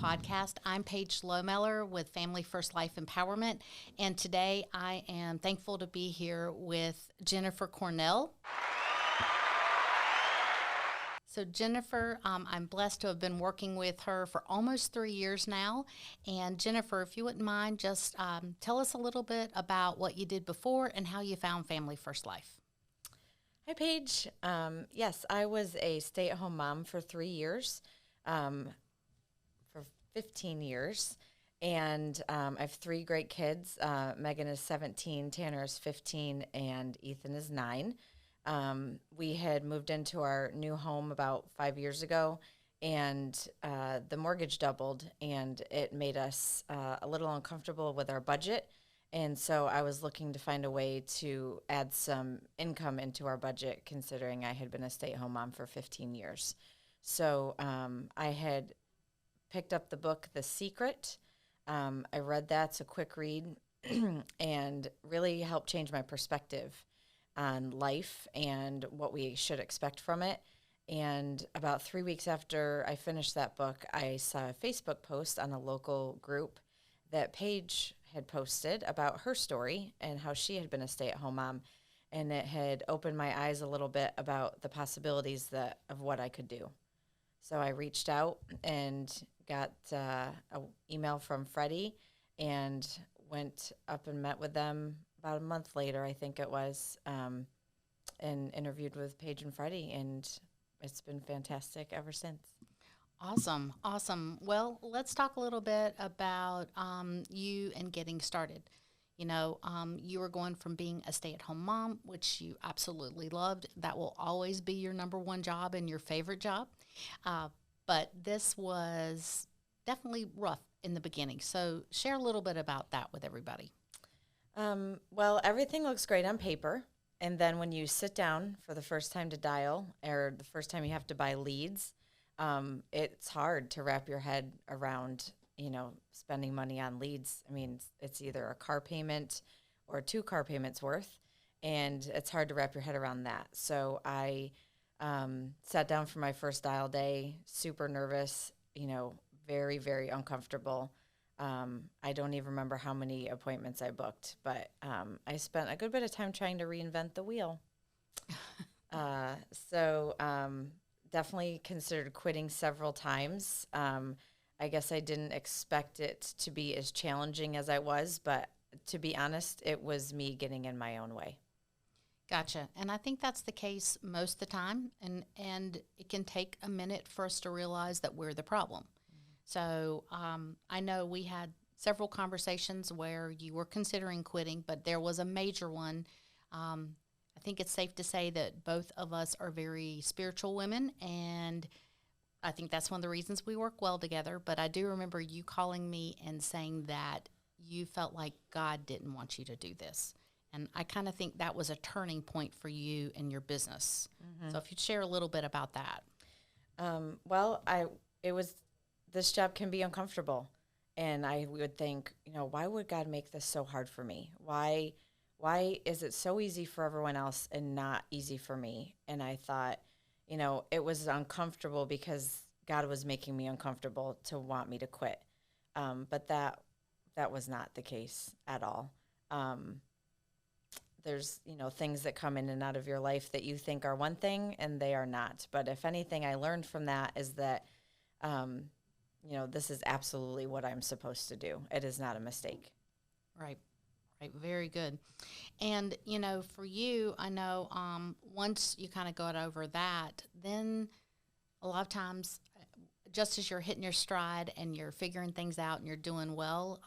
podcast. I'm Paige Lohmeller with Family First Life Empowerment, and today I am thankful to be here with Jennifer Cornell. So Jennifer, I'm blessed to have been working with her for almost 3 years now. And Jennifer, if you wouldn't mind, just tell us a little bit about what you did before and how you found Family First Life. Hi, Paige. Yes, I was a stay-at-home mom for 3 years, for 15 years. And I have three great kids. Megan is 17, Tanner is 15, and Ethan is 9. We had moved into our new home about 5 years ago, and the mortgage doubled, and it made us a little uncomfortable with our budget. And so I was looking to find a way to add some income into our budget, considering I had been a stay-at-home mom for 15 years. So I had picked up the book, The Secret. I read that. It's a quick read and really helped change my perspective on life and what we should expect from it. And about 3 weeks after I finished that book, I saw a Facebook post on a local group that Paige had posted about her story and how she had been a stay-at-home mom, and it had opened my eyes a little bit about the possibilities of what I could do. So I reached out and got an email from Freddie and went up and met with them about a month later, I think it was, and interviewed with Paige and Freddie, and it's been fantastic ever since. Awesome, awesome. Well, let's talk a little bit about you and getting started. You were going from being a stay-at-home mom, which you absolutely loved. That will always be your number one job and your favorite job. But this was definitely rough in the beginning. So share a little bit about that with everybody. Well, everything looks great on paper. And then when you sit down for the first time to dial, or the first time you have to buy leads, it's hard to wrap your head around, spending money on leads. I mean, it's either a car payment or 2 car payments worth, and it's hard to wrap your head around that. So I sat down for my first dial day, super nervous, very, very uncomfortable. I don't even remember how many appointments I booked, but I spent a good bit of time trying to reinvent the wheel. So definitely considered quitting several times. I guess I didn't expect it to be as challenging as I was, but to be honest, it was me getting in my own way. Gotcha. And I think that's the case most of the time, and it can take a minute for us to realize that we're the problem. So I know we had several conversations where you were considering quitting, but there was a major one. I think it's safe to say that both of us are very spiritual women, and I think that's one of the reasons we work well together. But I do remember you calling me and saying that you felt like God didn't want you to do this. And I kind of think that was a turning point for you in your business. Mm-hmm. So if you'd share a little bit about that. This job can be uncomfortable. And I would think, why would God make this so hard for me? Why is it so easy for everyone else and not easy for me? And I thought, it was uncomfortable because God was making me uncomfortable to want me to quit. But that was not the case at all. There's, things that come in and out of your life that you think are one thing and they are not. But if anything I learned from that is that, this is absolutely what I'm supposed to do. It is not a mistake. Right. Very good. And, for you, I know once you kind of got over that, then a lot of times, just as you're hitting your stride and you're figuring things out and you're doing well,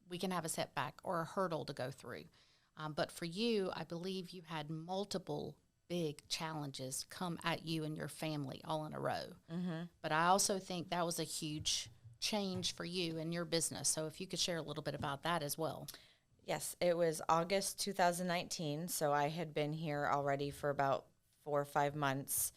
we can have a setback or a hurdle to go through. But for you, I believe you had multiple big challenges come at you and your family all in a row. Mm-hmm. But I also think that was a huge change for you and your business. So if you could share a little bit about that as well. Yes, it was August 2019, so I had been here already for about 4 or 5 months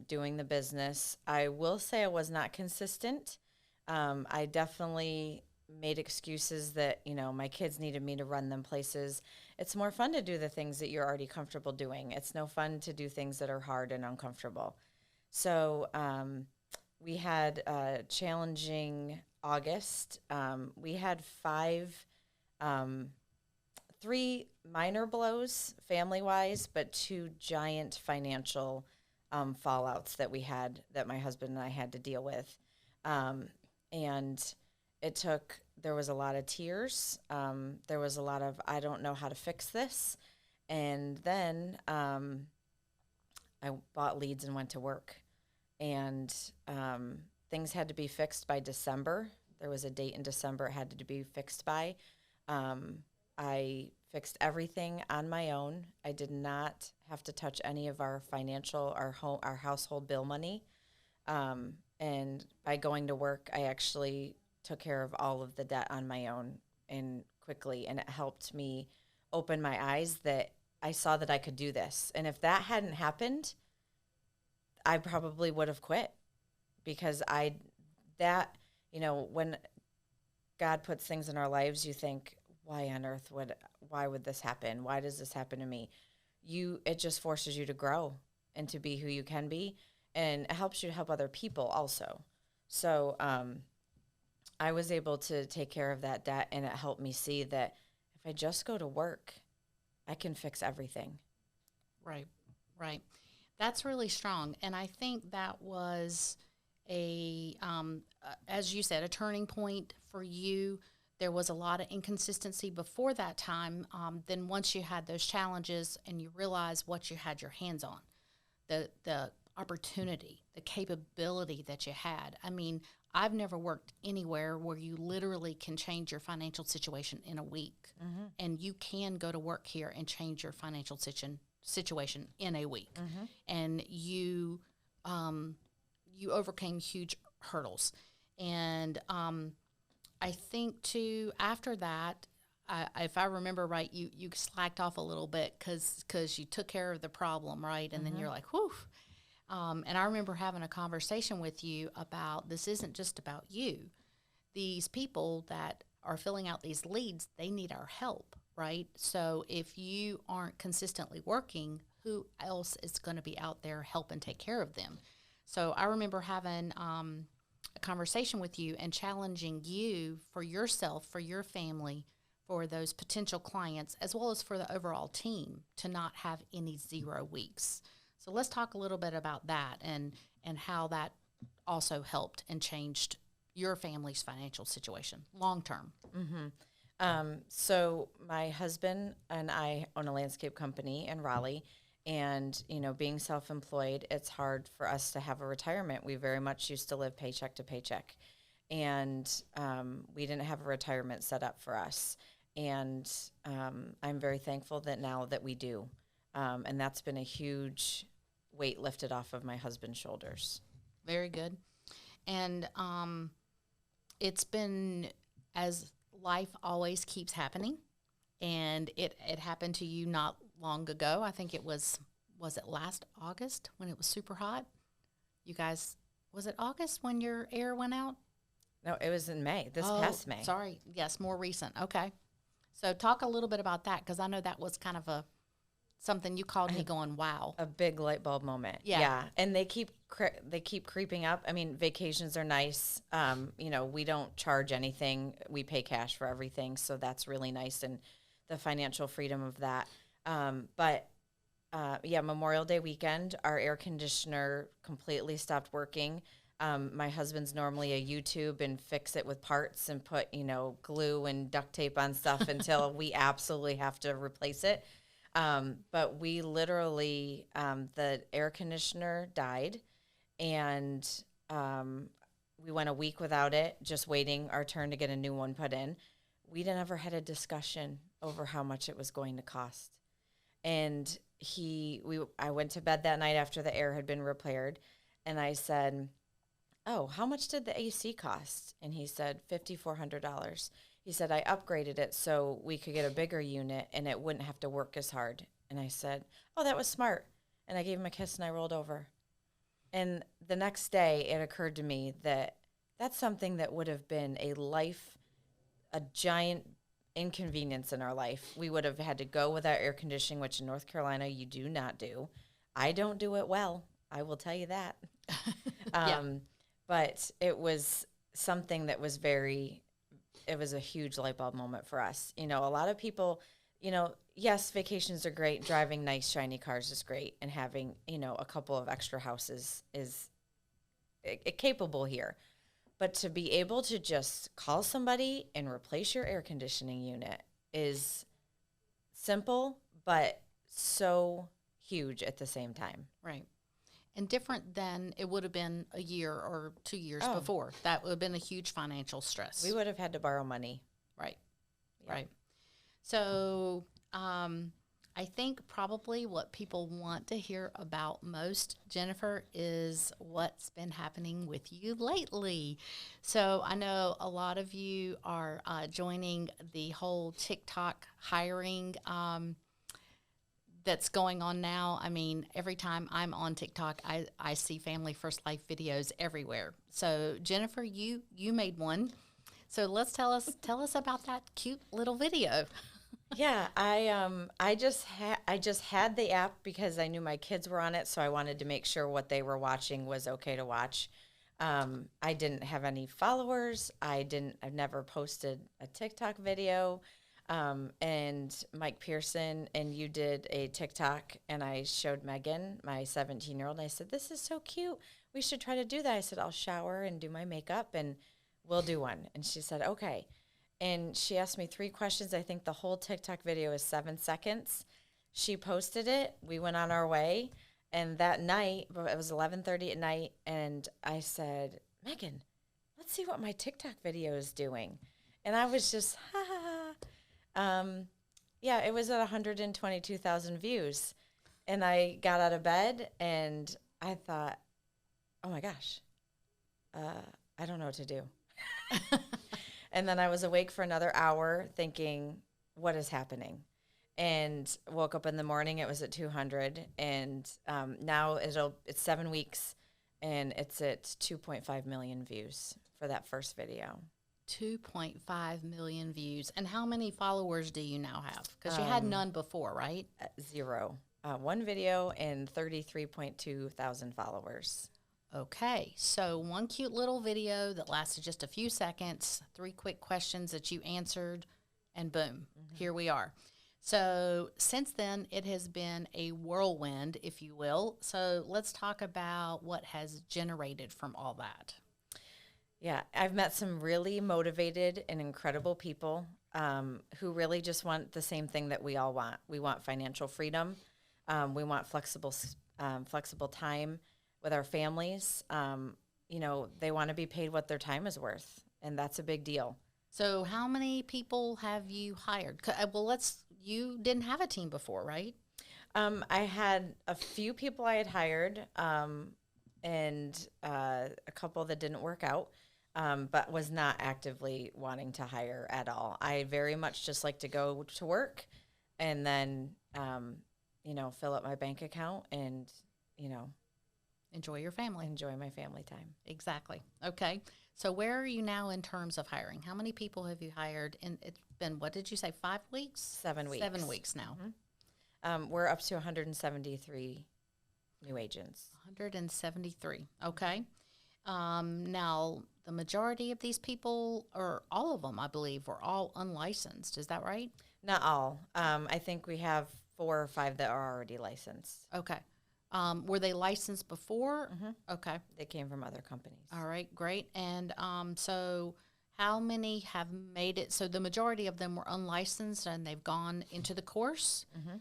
doing the business. I will say I was not consistent. I definitely made excuses that, my kids needed me to run them places. It's more fun to do the things that you're already comfortable doing. It's no fun to do things that are hard and uncomfortable. So we had a challenging August. We had three minor blows family-wise, but two giant financial fallouts that we had, that my husband and I had to deal with. And there was a lot of tears. There was a lot of, I don't know how to fix this. And then I bought leads and went to work. And things had to be fixed by December. There was a date in December it had to be fixed by. I fixed everything on my own. I did not have to touch any of our our household bill money. And by going to work, I actually took care of all of the debt on my own and quickly. And it helped me open my eyes that I saw that I could do this. And if that hadn't happened, I probably would have quit, because when God puts things in our lives, you think, why on earth why would this happen? Why does this happen to me? It just forces you to grow and to be who you can be, and it helps you to help other people also. So I was able to take care of that debt, and it helped me see that if I just go to work, I can fix everything. Right, right. That's really strong. And I think that was as you said, a turning point for you. There was a lot of inconsistency before that time. Then once you had those challenges and you realized what you had your hands on, the opportunity, the capability that you had. I mean, I've never worked anywhere where you literally can change your financial situation in a week. Mm-hmm. And you can go to work here and change your financial situation in a week. Mm-hmm. And you overcame huge hurdles. And I think, too, after that, if I remember right, you slacked off a little bit because you took care of the problem, right? And then you're like, whew. And I remember having a conversation with you about this isn't just about you. These people that are filling out these leads, they need our help, right? So if you aren't consistently working, who else is going to be out there helping take care of them? So I remember having a conversation with you and challenging you for yourself, for your family, for those potential clients, as well as for the overall team to not have any 0 weeks. So let's talk a little bit about that and how that also helped and changed your family's financial situation long term. Mm-hmm. So my husband and I own a landscape company in Raleigh, and being self-employed, it's hard for us to have a retirement. We very much used to live paycheck to paycheck, and we didn't have a retirement set up for us. And I'm very thankful that now that we do, and that's been a huge weight lifted off of my husband's shoulders. Very good. And it's been, as life always keeps happening, and it happened to you not long ago. I think it was it last August when it was super hot? You guys, was it August when your air went out? No, it was in May, past May. Sorry. Yes, more recent. Okay. So talk a little bit about that, because I know that was kind of something you called me going, wow. A big light bulb moment. Yeah. And they keep creeping up. I mean, vacations are nice. We don't charge anything. We pay cash for everything. So that's really nice, and the financial freedom of that. But Memorial Day weekend, our air conditioner completely stopped working. My husband's normally a YouTube and fix it with parts and put, glue and duct tape on stuff until we absolutely have to replace it. But we literally, the air conditioner died, and we went a week without it, just waiting our turn to get a new one put in. We never had a discussion over how much it was going to cost. And I went to bed that night after the air had been repaired, and I said, "Oh, how much did the AC cost?" And he said, $5,400. He said, "I upgraded it so we could get a bigger unit and it wouldn't have to work as hard." And I said, "Oh, that was smart." And I gave him a kiss and I rolled over. And the next day it occurred to me that that's something that would have been a giant inconvenience in our life. We would have had to go without air conditioning, which in North Carolina you do not do. I don't do it well. I will tell you that. Yeah. but it was something that was it was a huge light bulb moment for us. You know, a lot of people, you know, yes, vacations are great. Driving nice, shiny cars is great. And having, you know, a couple of extra houses is capable here. But to be able to just call somebody and replace your air conditioning unit is simple, but so huge at the same time. Right. And different than it would have been a year or 2 years Oh. before. That would have been a huge financial stress. We would have had to borrow money. Right. Yeah. Right. So I think probably what people want to hear about most, Jennifer, is what's been happening with you lately. So I know a lot of you are joining the whole TikTok hiring that's going on now. I mean, every time I'm on TikTok, I see Family First Life videos everywhere. So Jennifer, you made one. So let's tell us about that cute little video. Yeah, I just had the app because I knew my kids were on it, so I wanted to make sure what they were watching was okay to watch. I didn't have any followers. I've never posted a TikTok video. And Mike Pearson and you did a TikTok, and I showed Megan, my 17-year-old, and I said, "This is so cute. We should try to do that." I said, "I'll shower and do my makeup, and we'll do one." And she said, "Okay." And she asked me 3 questions. I think the whole TikTok video is 7 seconds. She posted it. We went on our way. And that night, it was 11:30 at night, and I said, "Megan, let's see what my TikTok video is doing." And I was just, ha ha ha. Yeah, it was at 122,000 views. And I got out of bed and I thought, oh my gosh, I don't know what to do. And then I was awake for another hour thinking, what is happening? And woke up in the morning, it was at 200. And now it's 7 weeks and it's at 2.5 million views for that first video. 2.5 million views. And how many followers do you now have? Because you had none before, right? 0. 1 video and 33.2 thousand followers. Okay, so one cute little video that lasted just a few seconds, 3 quick questions that you answered, and boom, here we are. So since then, it has been a whirlwind, if you will. So let's talk about what has generated from all that. Yeah, I've met some really motivated and incredible people who really just want the same thing that we all want. We want financial freedom. We want flexible time with our families. You know, they want to be paid what their time is worth, and that's a big deal. So how many people have you hired? Well, you didn't have a team before, right? I had a few people I had hired and a couple that didn't work out. But was not actively wanting to hire at all. I very much just like to go to work and then, you know, fill up my bank account and, you know, enjoy your family. Enjoy my family time. Exactly. Okay. So where are you now in terms of hiring? How many people have you hired? And it's been, what did you say, 5 weeks? 7 weeks. 7 weeks now. Mm-hmm. We're up to 173 new agents. 173. Okay. Now, the majority of these people, or all of them, I believe, were all unlicensed. Is that right? Not all. I think we have 4 or 5 that are already licensed. Okay. Were they licensed before? Mm-hmm. Okay. They came from other companies. All right, great. And so how many have made it? So the majority of them were unlicensed and they've gone into the course. Mm-hmm.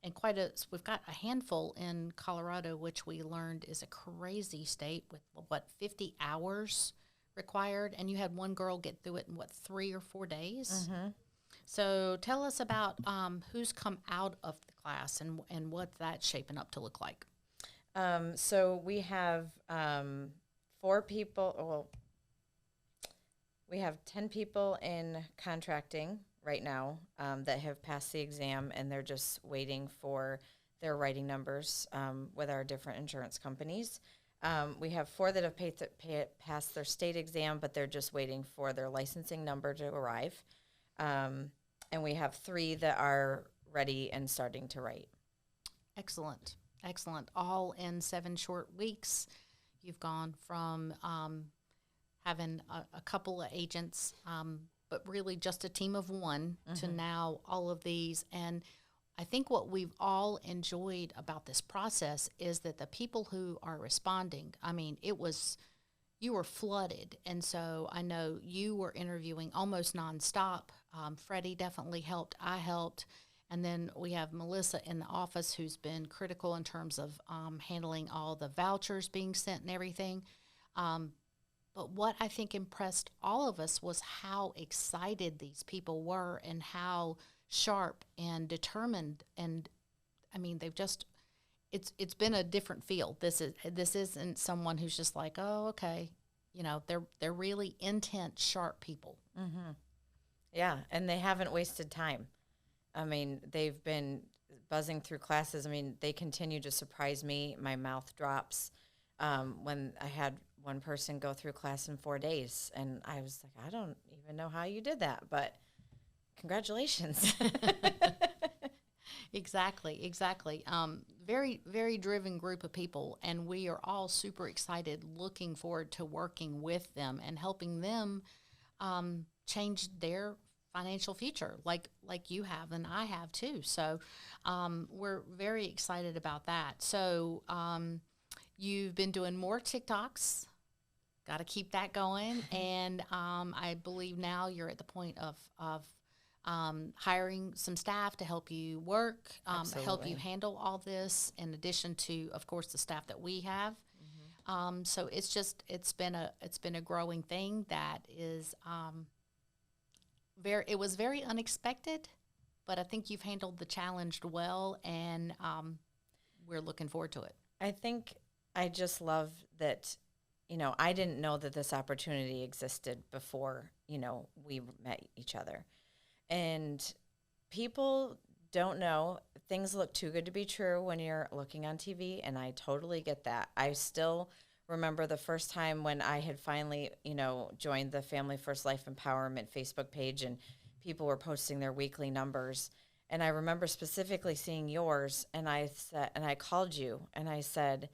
And we've got a handful in Colorado, which we learned is a crazy state with, 50 hours required. And you had one girl get through it in, 3 or 4 days? Mm-hmm. So tell us about who's come out of the class and what that's shaping up to look like. So we have 4 people. Well, we have 10 people in contracting right now that have passed the exam, and they're just waiting for their writing numbers with our different insurance companies. We have 4 that have passed their state exam, but they're just waiting for their licensing number to arrive. And we have 3 that are ready and starting to write. Excellent. Excellent. All in 7 short weeks. You've gone from having a couple of agents, but really just a team of one, to now all of these. And I think what we've all enjoyed about this process is that the people who are responding, I mean, you were flooded. And so I know you were interviewing almost nonstop. Freddie definitely helped. I helped. And then we have Melissa in the office who's been critical in terms of handling all the vouchers being sent and everything. But what I think impressed all of us was how excited these people were and how sharp and determined. And I mean, it's been a different field. This isn't someone who's just like, oh, okay. They're really intent, sharp people. Mm-hmm. Yeah, and they haven't wasted time. I mean, they've been buzzing through classes. I mean, they continue to surprise me. My mouth drops when I had one person go through class in 4 days, and I was like, I don't even know how you did that, but congratulations. Exactly. Very, very driven group of people, and we are all super excited, looking forward to working with them and helping them change their financial future, like you have and I have too. So we're very excited about that. So you've been doing more TikToks. Got to keep that going, and I believe now you're at the point of hiring some staff to help you work, help you handle all this, in addition to, of course, the staff that we have. So it's been a growing thing that is it was very unexpected, but I think you've handled the challenge well, and we're looking forward to it. I think I just love that, I didn't know that this opportunity existed before, we met each other. And people don't know. Things look too good to be true when you're looking on TV, and I totally get that. I still remember the first time when I had finally, joined the Family First Life Empowerment Facebook page, and people were posting their weekly numbers. And I remember specifically seeing yours, and I called you, and I said,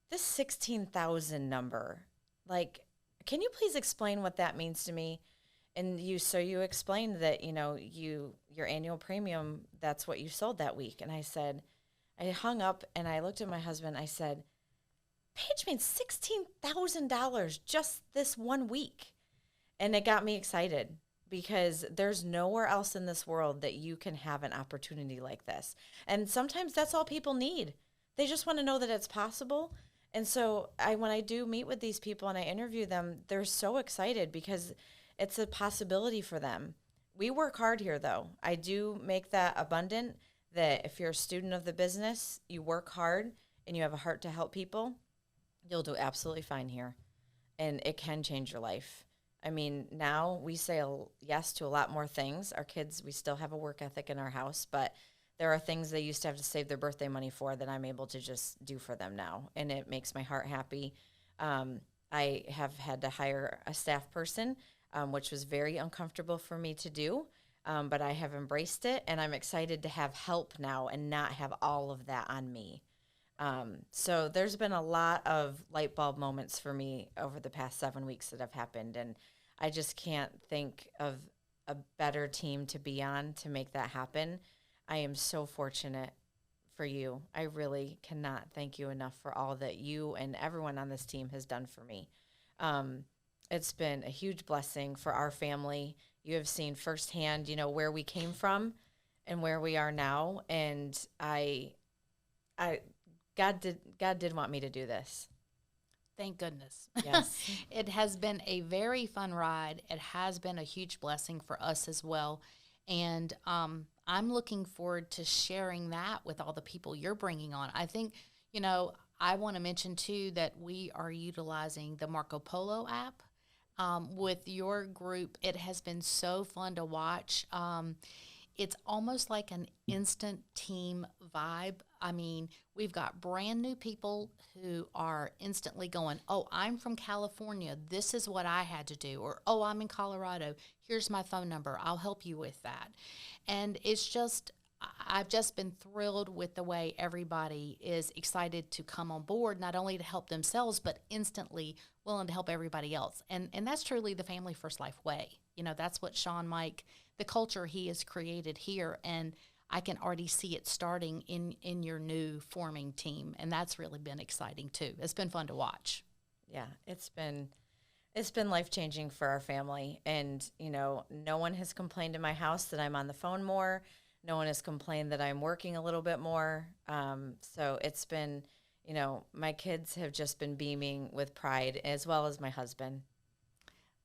this 16,000 number, can you please explain what that means to me? And you explained that, your annual premium, that's what you sold that week. And I hung up and I looked at my husband. I said, Paige made $16,000 just this 1 week. And it got me excited, because there's nowhere else in this world that you can have an opportunity like this. And sometimes that's all people need. They just want to know that it's possible. And so when I do meet with these people and I interview them, they're so excited because it's a possibility for them. We work hard here, though. I do make that abundant, that if you're a student of the business, you work hard and you have a heart to help people, you'll do absolutely fine here. And it can change your life. I mean, now we say yes to a lot more things. Our kids, we still have a work ethic in our house, but there are things they used to have to save their birthday money for that I'm able to just do for them now. And it makes my heart happy. I have had to hire a staff person, which was very uncomfortable for me to do, but I have embraced it, and I'm excited to have help now and not have all of that on me. So there's been a lot of light bulb moments for me over the past 7 weeks that have happened, and I just can't think of a better team to be on to make that happen. I am so fortunate for you. I really cannot thank you enough for all that you and everyone on this team has done for me. It's been a huge blessing for our family. You have seen firsthand, where we came from and where we are now. And God did want me to do this. Thank goodness. Yes. It has been a very fun ride. It has been a huge blessing for us as well. And I'm looking forward to sharing that with all the people you're bringing on. I think, I want to mention too that we are utilizing the Marco Polo app. With your group, it has been so fun to watch. It's almost like an instant team vibe. I mean, we've got brand new people who are instantly going, oh, I'm from California. This is what I had to do. Or, oh, I'm in Colorado. Here's my phone number. I'll help you with that. And it's just, I've just been thrilled with the way everybody is excited to come on board, not only to help themselves, but instantly willing to help everybody else. And that's truly the Family First Life way. You know, that's what Sean Mike, the culture he has created here. And I can already see it starting in your new forming team. And that's really been exciting too. It's been fun to watch. Yeah, it's been life-changing for our family. And, you know, no one has complained in my house that I'm on the phone more. No one has complained that I'm working a little bit more. So it's been, you know, my kids have just been beaming with pride, as well as my husband.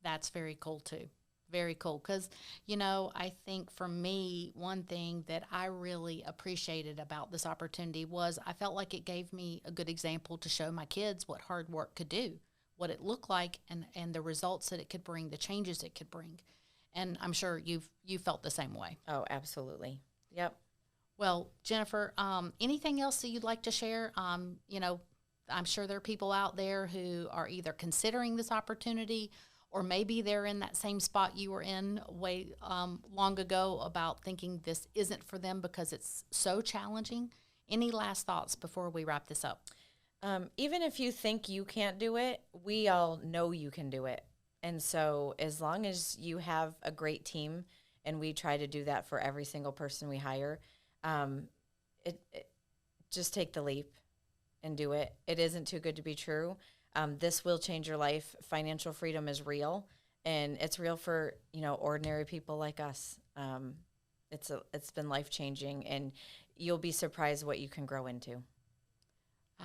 That's very cool too. Very cool. Because, you know, I think for me, one thing that I really appreciated about this opportunity was I felt like it gave me a good example to show my kids what hard work could do, what it looked like, and the results that it could bring, the changes it could bring. And I'm sure you felt the same way. Oh, absolutely. Yep. Well, Jennifer, anything else that you'd like to share? You know, I'm sure there are people out there who are either considering this opportunity, or maybe they're in that same spot you were in way long ago about thinking this isn't for them because it's so challenging. Any last thoughts before we wrap this up? Even if you think you can't do it, we all know you can do it. And so as long as you have a great team, and we try to do that for every single person we hire, it just take the leap and do it. It isn't too good to be true. This will change your life. Financial freedom is real, and it's real for, you know, ordinary people like us. It's been life-changing, and you'll be surprised what you can grow into.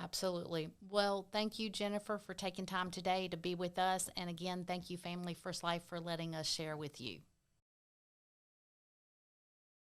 Absolutely. Well, thank you, Jennifer, for taking time today to be with us. And again, thank you, Family First Life, for letting us share with you.